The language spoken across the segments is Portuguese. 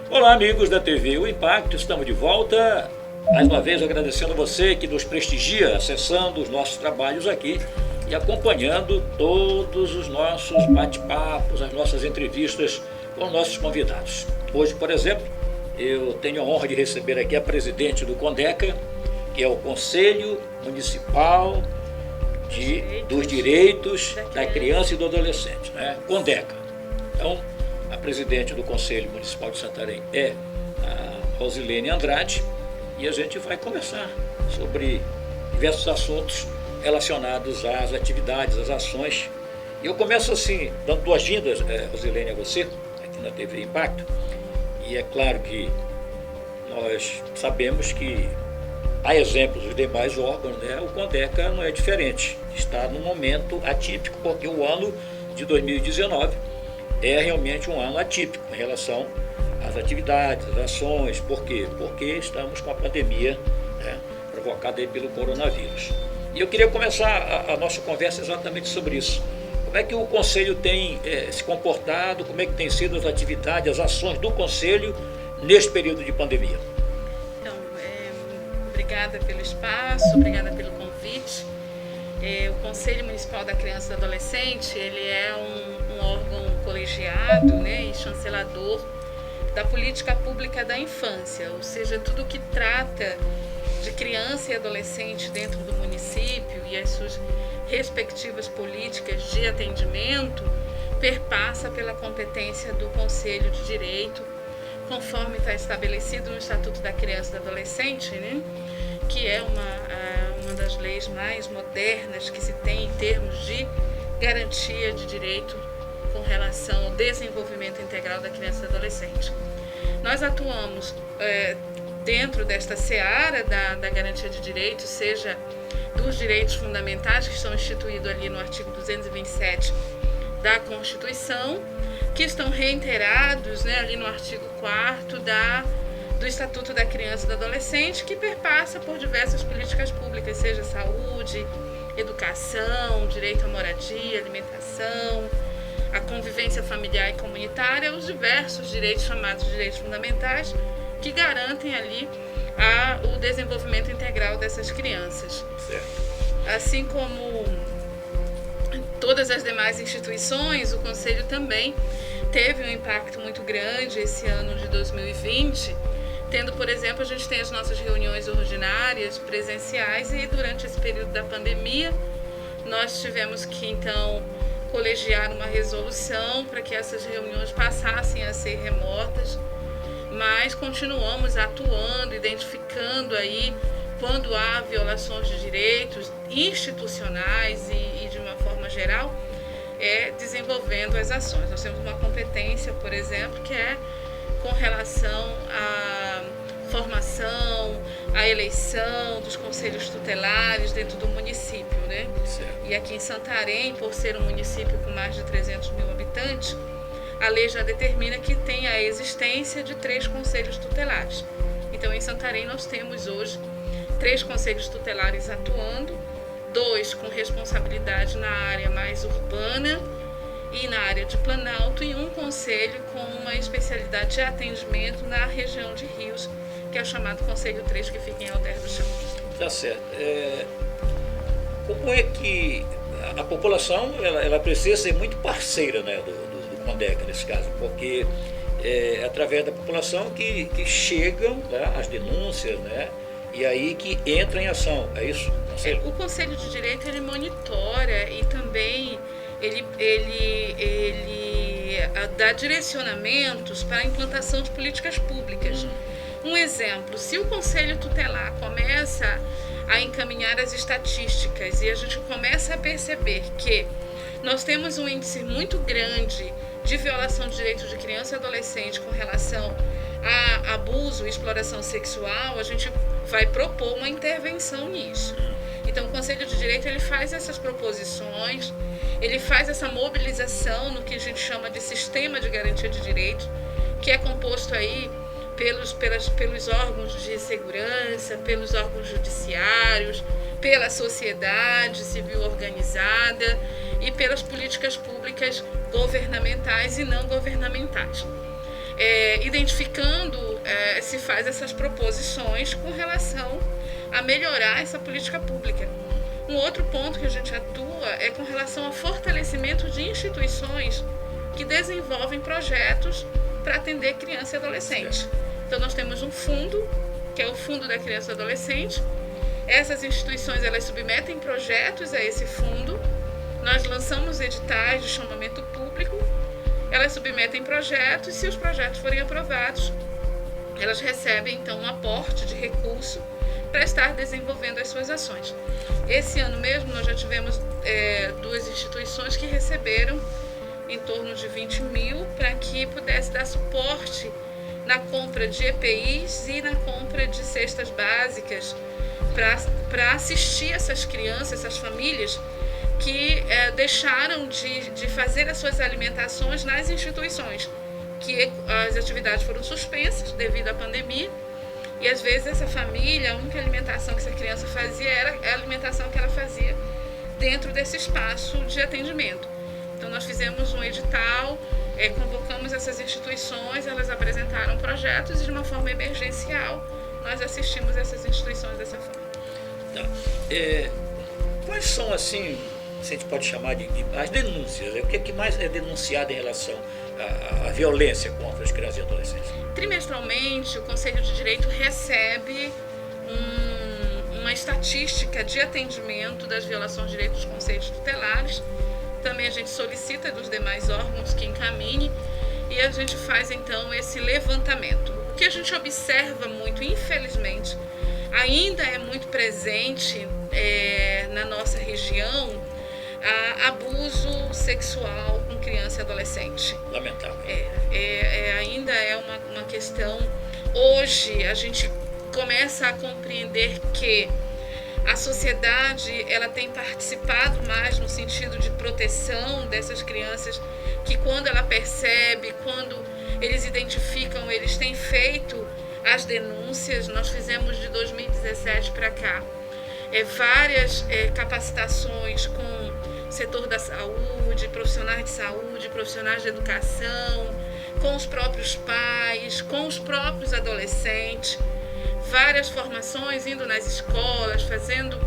Olá, amigos da TV O Impacto, estamos de volta. Mais uma vez agradecendo a você que nos prestigia, acessando os nossos trabalhos aqui e acompanhando todos os nossos bate-papos, as nossas entrevistas com nossos convidados. Hoje, por exemplo, eu tenho a honra de receber aqui a presidente do CONDECA, que é o Conselho Municipal dos Direitos da Criança e do Adolescente, né? CONDECA. Então, a presidente do Conselho Municipal de Santarém é a Rosilene Andrade e a gente vai conversar sobre diversos assuntos relacionados às atividades, às ações. E eu começo assim, dando boas-vindas, Rosilene, a você, aqui na TV Impacto. E é claro que nós sabemos que, a exemplo dos demais órgãos, né, o CONDECA não é diferente. Está num momento atípico, porque o ano de 2019 é realmente um ano atípico em relação às atividades, às ações. Por quê? Porque estamos com a pandemia, né, provocada aí pelo coronavírus. E eu queria começar a nossa conversa exatamente sobre isso. Como é que o Conselho tem se comportado, como é que tem sido as atividades, as ações do Conselho neste período de pandemia? Então, obrigada pelo espaço, obrigada pelo convite. O Conselho Municipal da Criança e do Adolescente, ele é um órgão colegiado, né, e chancelador da política pública da infância, ou seja, tudo que trata de criança e adolescente dentro do município e as suas respectivas políticas de atendimento perpassa pela competência do Conselho de Direito, conforme está estabelecido no Estatuto da Criança e do Adolescente, né? Que é uma das leis mais modernas que se tem em termos de garantia de direito com relação ao desenvolvimento integral da criança e do adolescente. Nós atuamos dentro desta seara da garantia de direitos, seja dos direitos fundamentais que estão instituídos ali no artigo 227 da Constituição, que estão reiterados, né, ali no artigo 4º do Estatuto da Criança e do Adolescente, que perpassa por diversas políticas públicas, seja saúde, educação, direito à moradia, alimentação, a convivência familiar e comunitária, os diversos direitos chamados de direitos fundamentais, que garantem ali o desenvolvimento integral dessas crianças. Certo. Assim como todas as demais instituições, o Conselho também teve um impacto muito grande esse ano de 2020, tendo, por exemplo, a gente tem as nossas reuniões ordinárias, presenciais, e durante esse período da pandemia, nós tivemos que, então, colegiar uma resolução para que essas reuniões passassem a ser remotas, mas continuamos atuando, identificando aí quando há violações de direitos institucionais e de uma forma geral, desenvolvendo as ações. Nós temos uma competência, por exemplo, que é com relação à formação, à eleição dos conselhos tutelares dentro do município, né? Certo. E aqui em Santarém, por ser um município com mais de 300 mil habitantes, a lei já determina que tem a existência de 3 conselhos tutelares. Então, em Santarém, nós temos hoje 3 conselhos tutelares atuando, 2 com responsabilidade na área mais urbana e na área de Planalto, e um conselho com uma especialidade de atendimento na região de Rios, que é o chamado Conselho 3, que fica em Alter do Chão. Tá certo. Como é que a população ela precisa ser muito parceira, né, do CONDECA nesse caso, porque é através da população que chegam, né, as denúncias, né, e aí que entra em ação, é isso? O Conselho de Direito, ele monitora e também ele dá direcionamentos para a implantação de políticas públicas. Um exemplo, se o Conselho Tutelar começa a encaminhar as estatísticas e a gente começa a perceber que nós temos um índice muito grande de violação de direitos de criança e adolescente com relação a abuso e exploração sexual, a gente vai propor uma intervenção nisso. Então, o Conselho de Direito, ele faz essas proposições, ele faz essa mobilização no que a gente chama de sistema de garantia de direitos, que é composto aí pelos órgãos de segurança, pelos órgãos judiciários, pela sociedade civil organizada e pelas políticas públicas governamentais e não governamentais. identificando, se faz essas proposições com relação a melhorar essa política pública. Um outro ponto que a gente atua é com relação ao fortalecimento de instituições que desenvolvem projetos para atender criança e adolescente. Então nós temos um fundo, que é o Fundo da Criança e Adolescente. Essas instituições, elas submetem projetos a esse fundo. Nós lançamos editais de chamamento público, elas submetem projetos e, se os projetos forem aprovados, elas recebem então um aporte de recurso para estar desenvolvendo as suas ações. Esse ano mesmo nós já tivemos 2 instituições que receberam em torno de 20 mil para que pudesse dar suporte na compra de EPIs e na compra de cestas básicas para assistir essas crianças, essas famílias que deixaram de fazer as suas alimentações nas instituições, que as atividades foram suspensas devido à pandemia, e às vezes essa família, a única alimentação que essa criança fazia era a alimentação que ela fazia dentro desse espaço de atendimento. Então nós fizemos um edital, convocamos essas instituições, elas apresentaram projetos e de uma forma emergencial nós assistimos essas instituições dessa forma. Tá. Quais são, assim, se a gente pode chamar de as denúncias, o que é que mais é denunciado em relação à violência contra as crianças e adolescentes? Trimestralmente, o Conselho de Direito recebe uma estatística de atendimento das violações de direitos dos conselhos tutelares. Também a gente solicita dos demais órgãos que encaminhem e a gente faz então esse levantamento. O que a gente observa muito, infelizmente, ainda é muito presente na nossa região, abuso sexual com criança e adolescente. Lamentável. Ainda é uma questão. Hoje a gente começa a compreender que a sociedade ela tem participado mais no sentido de proteção dessas crianças, que quando ela percebe, quando eles identificam, eles têm feito as denúncias. Nós fizemos de 2017 para cá várias capacitações com o setor da saúde, profissionais de saúde, profissionais de educação, com os próprios pais, com os próprios adolescentes, várias formações, indo nas escolas, fazendo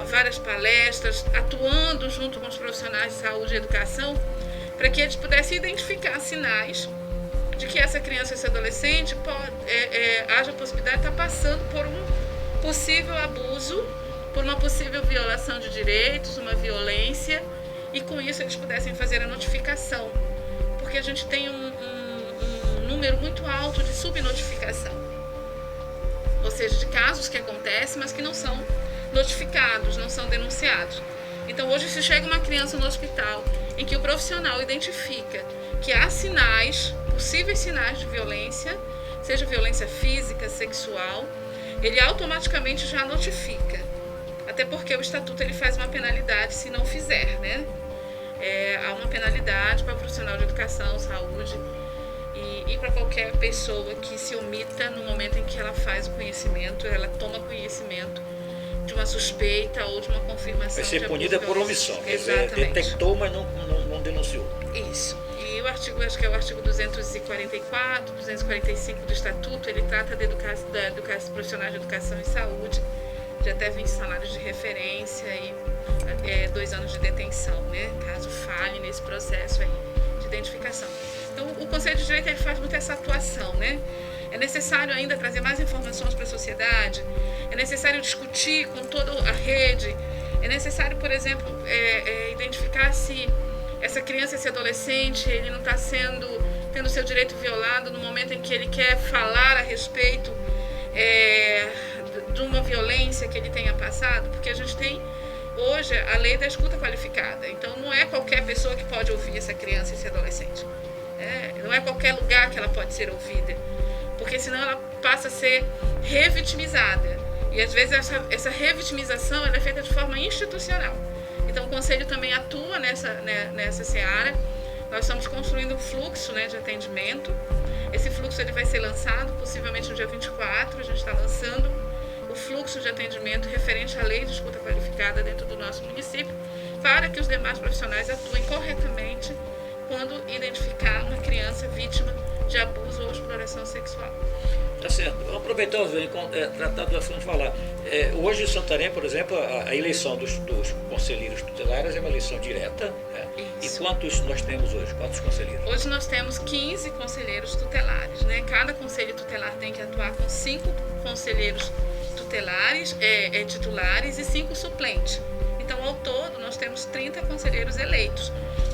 várias palestras, atuando junto com os profissionais de saúde e educação, para que eles pudessem identificar sinais de que essa criança, esse adolescente, haja a possibilidade de estar passando por um possível abuso, por uma possível violação de direitos, uma violência, e com isso eles pudessem fazer a notificação, porque a gente tem um número muito alto de subnotificação, ou seja, de casos que acontecem, mas que não são notificados, não são denunciados. Então hoje, se chega uma criança no hospital em que o profissional identifica que há sinais, possíveis sinais de violência, seja violência física, sexual, ele automaticamente já notifica. Até porque o estatuto ele faz uma penalidade se não fizer, né? Há uma penalidade para o profissional de educação, saúde e para qualquer pessoa que se omita no momento em que ela faz o conhecimento, ela toma conhecimento de uma suspeita ou de uma confirmação. Vai ser punida por omissão. Exatamente. Detectou, mas não denunciou. Isso. E o artigo, acho que é o artigo 244, 245 do Estatuto, ele trata da educação profissionais de educação e saúde, de até 20 salários de referência e 2 anos de detenção, né? Caso falhe nesse processo aí de identificação. Então, o Conselho de Direito ele faz muito essa atuação, né? É necessário ainda trazer mais informações para a sociedade, é necessário discutir com toda a rede, é necessário, por exemplo, identificar se essa criança, esse adolescente, ele não está tendo seu direito violado no momento em que ele quer falar a respeito de uma violência que ele tenha passado, porque a gente tem hoje a lei da escuta qualificada, então não é qualquer pessoa que pode ouvir essa criança, esse adolescente, não é qualquer lugar que ela pode ser ouvida, porque senão ela passa a ser revitimizada, e às vezes essa revitimização ela é feita de forma institucional. Então o Conselho também atua nessa seara. Nós estamos construindo um fluxo, né, de atendimento. Esse fluxo ele vai ser lançado possivelmente no dia 24, a gente está lançando o fluxo de atendimento referente à lei de escuta qualificada dentro do nosso município, para que os demais profissionais atuem corretamente quando identificar uma criança vítima de abuso ou exploração sexual. Tá certo. Vamos aproveitar, tratar do assunto de falar. Hoje em Santarém, por exemplo, a eleição dos conselheiros tutelares é uma eleição direta. Né? E quantos nós temos hoje? Quantos conselheiros? Hoje nós temos 15 conselheiros tutelares. Né? Cada conselho tutelar tem que atuar com 5 conselheiros tutelares, titulares e 5 suplentes. Então, ao todo, nós temos 30 conselheiros eleitos.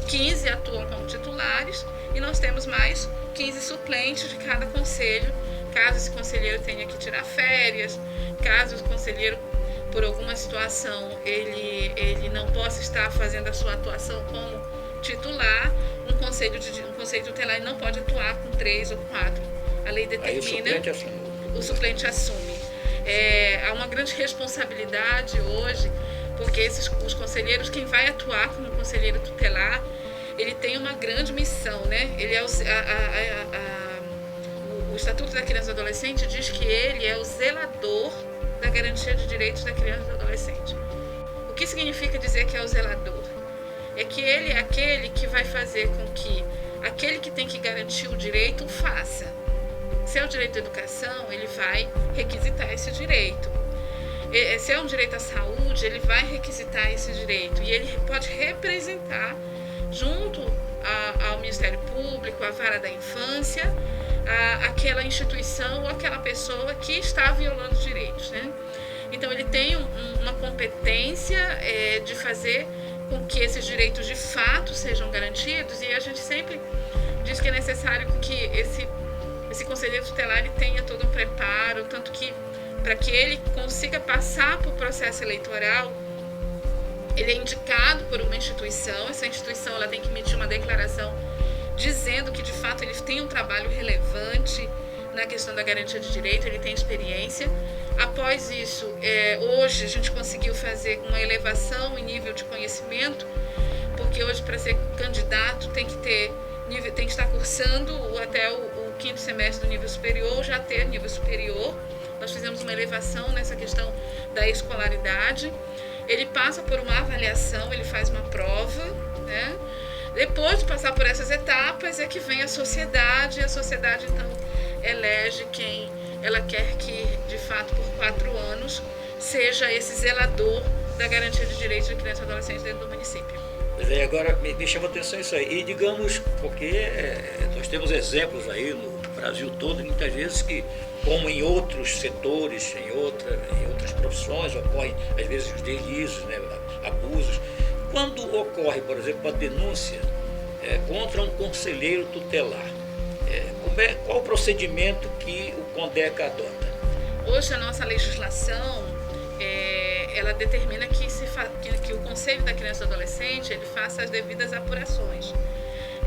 15 atuam como titulares e nós temos mais 15 suplentes de cada conselho, caso esse conselheiro tenha que tirar férias, caso o conselheiro, por alguma situação, ele não possa estar fazendo a sua atuação como titular, um conselho tutelar não pode atuar com 3 ou 4. A lei determina. Aí o suplente assume. Há uma grande responsabilidade hoje, porque os conselheiros, quem vai atuar como conselheiro tutelar, ele tem uma grande missão, né? Ele é o Estatuto da Criança e do Adolescente diz que ele é o zelador da garantia de direitos da criança e do adolescente. O que significa dizer que é o zelador? É que ele é aquele que vai fazer com que aquele que tem que garantir o direito o faça. Se é o direito à educação, ele vai requisitar esse direito. Se é um direito à saúde, ele vai requisitar esse direito. E ele pode representar, junto ao Ministério Público, à Vara da Infância, aquela instituição ou aquela pessoa que está violando os direitos. Né? Então, ele tem uma competência de fazer com que esses direitos de fato sejam garantidos, e a gente sempre diz que é necessário que esse conselheiro tutelar ele tenha todo um preparo, tanto que para que ele consiga passar por processo eleitoral, ele é indicado por uma instituição, essa instituição ela tem que emitir uma declaração dizendo que de fato ele tem um trabalho relevante na questão da garantia de direito, ele tem experiência. Após isso, hoje a gente conseguiu fazer uma elevação em nível de conhecimento, porque hoje para ser candidato tem que estar cursando até o 5º semestre do nível superior, já ter nível superior. Nós fizemos uma elevação nessa questão da escolaridade. Ele passa por uma avaliação, ele faz uma prova, né? Depois de passar por essas etapas é que vem a sociedade, e a sociedade então elege quem ela quer que, de fato, por 4 anos, seja esse zelador da garantia de direitos de criança e adolescente dentro do município. Agora me chama a atenção isso aí. E digamos, porque nós temos exemplos aí no Brasil todo, muitas vezes que, como em outros setores, em outras profissões, ocorrem às vezes os deslizes, né, abusos. Quando ocorre, por exemplo, a denúncia contra um conselheiro tutelar, qual o procedimento que o CONDECA adota? Hoje a nossa legislação ela determina que o Conselho da Criança e do Adolescente ele faça as devidas apurações.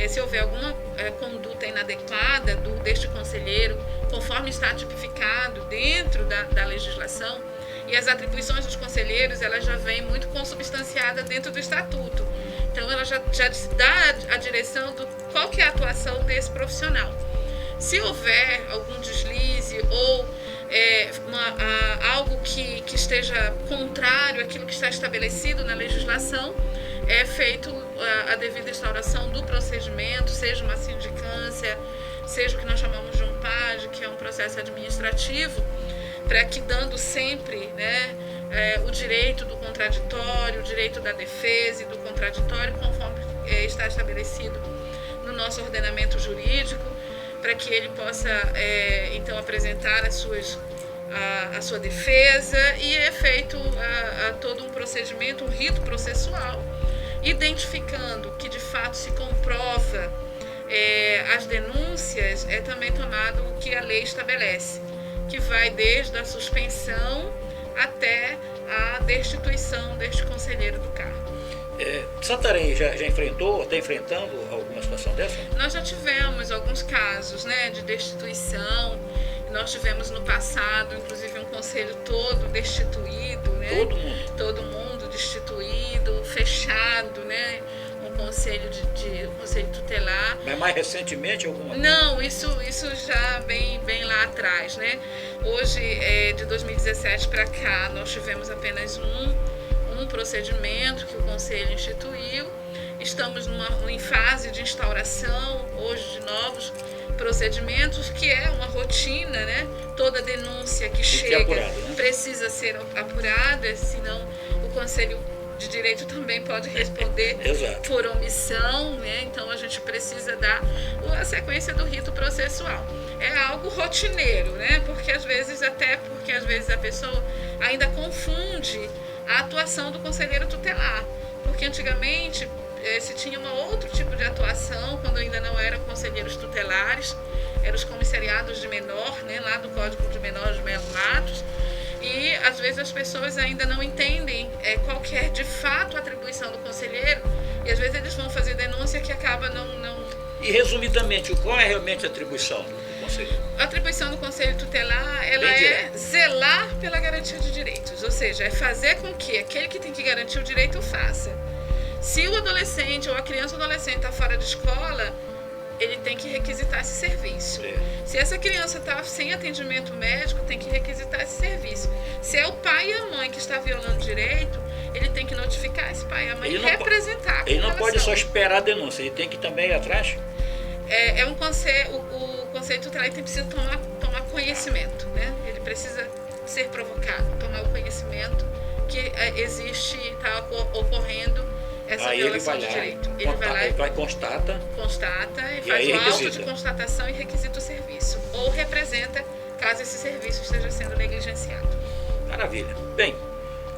Se houver alguma conduta inadequada deste conselheiro, conforme está tipificado dentro da legislação, e as atribuições dos conselheiros elas já vêm muito consubstanciadas dentro do estatuto. Então ela já dá a direção do qual que é a atuação desse profissional. Se houver algum deslize ou algo que esteja contrário àquilo que está estabelecido na legislação, é feito a devida instauração do procedimento, seja uma sindicância, seja o que nós chamamos de um PAD, que é um processo administrativo, para que dando sempre, né, o direito do contraditório, o direito da defesa e do contraditório, conforme está estabelecido no nosso ordenamento jurídico, para que ele possa então apresentar a sua defesa, e é feito todo um procedimento, um rito processual, identificando que de fato se comprova as denúncias, é também tomado o que a lei estabelece, que vai desde a suspensão até a destituição deste conselheiro do cargo. Santarém já enfrentou, está enfrentando alguma situação dessa? Nós já tivemos alguns casos, né, de destituição. Nós tivemos no passado, inclusive, um conselho todo destituído, né? Todo mundo destituído, fechado, né? Um conselho um conselho tutelar. Mas mais recentemente alguma coisa? Não, isso já bem lá atrás, né? Hoje, de 2017 para cá, nós tivemos apenas um procedimento que o Conselho instituiu, estamos em fase de instauração, hoje, de novos procedimentos, que é uma rotina, né? Toda denúncia que chega apurado, né? precisa ser apurada, senão o Conselho de Direito também pode responder por omissão, né? Então a gente precisa dar a sequência do rito processual. É algo rotineiro, né? Porque às vezes a pessoa ainda confunde a atuação do conselheiro tutelar, porque antigamente se tinha outro tipo de atuação quando ainda não eram conselheiros tutelares, eram os comissariados de menor, né? Lá do Código de Menores de Melo Matos. E às vezes as pessoas ainda não entendem qual que é de fato a atribuição do conselheiro, e às vezes eles vão fazer denúncia que acaba não... E resumidamente, qual é realmente a atribuição do conselheiro? A atribuição do conselho tutelar, ela é zelar pela garantia de direitos, ou seja, é fazer com que aquele que tem que garantir o direito o faça. Se o adolescente ou a criança ou adolescente está fora de escola, ele tem que requisitar esse serviço. Se essa criança está sem atendimento médico, tem que requisitar esse serviço. Se é o pai e a mãe que está violando o direito, ele tem que notificar esse pai e a mãe e representar. Ele não pode só esperar a denúncia, ele tem que também ir atrás? O conselho tutelar precisa tomar conhecimento, né? Ele precisa ser provocado, tomar o conhecimento que está ocorrendo essa violação de direito. Ele vai lá e constata e faz o auto de constatação e requisita o serviço. Ou representa, caso esse serviço esteja sendo negligenciado. Maravilha. Bem,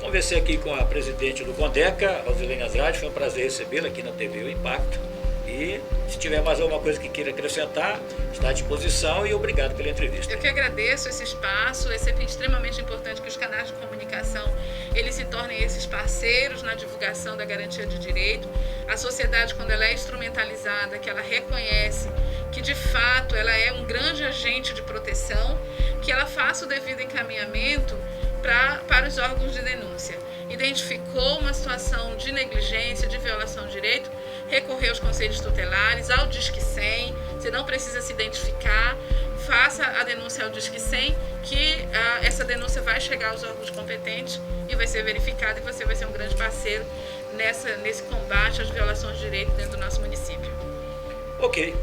conversei aqui com a presidente do CONDECA, Rosilene Andrade, foi um prazer recebê-la aqui na TV O Impacto. E se tiver mais alguma coisa que queira acrescentar, está à disposição, e obrigado pela entrevista. Eu que agradeço esse espaço, é sempre extremamente importante que os canais de comunicação eles se tornem esses parceiros na divulgação da garantia de direito. A sociedade, quando ela é instrumentalizada, que ela reconhece que de fato ela é um grande agente de proteção, que ela faça o devido encaminhamento para os órgãos de denúncia. Identificou uma situação de negligência, de violação de direito, recorrer aos conselhos tutelares, ao Disque 100, você não precisa se identificar, faça a denúncia ao Disque 100, que essa denúncia vai chegar aos órgãos competentes e vai ser verificada, e você vai ser um grande parceiro nesse combate às violações de direito dentro do nosso município. Ok,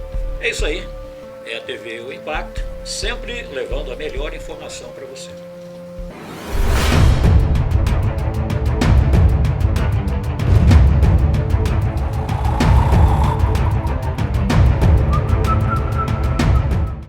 é isso aí. É a TV O Impacto, sempre levando a melhor informação para você.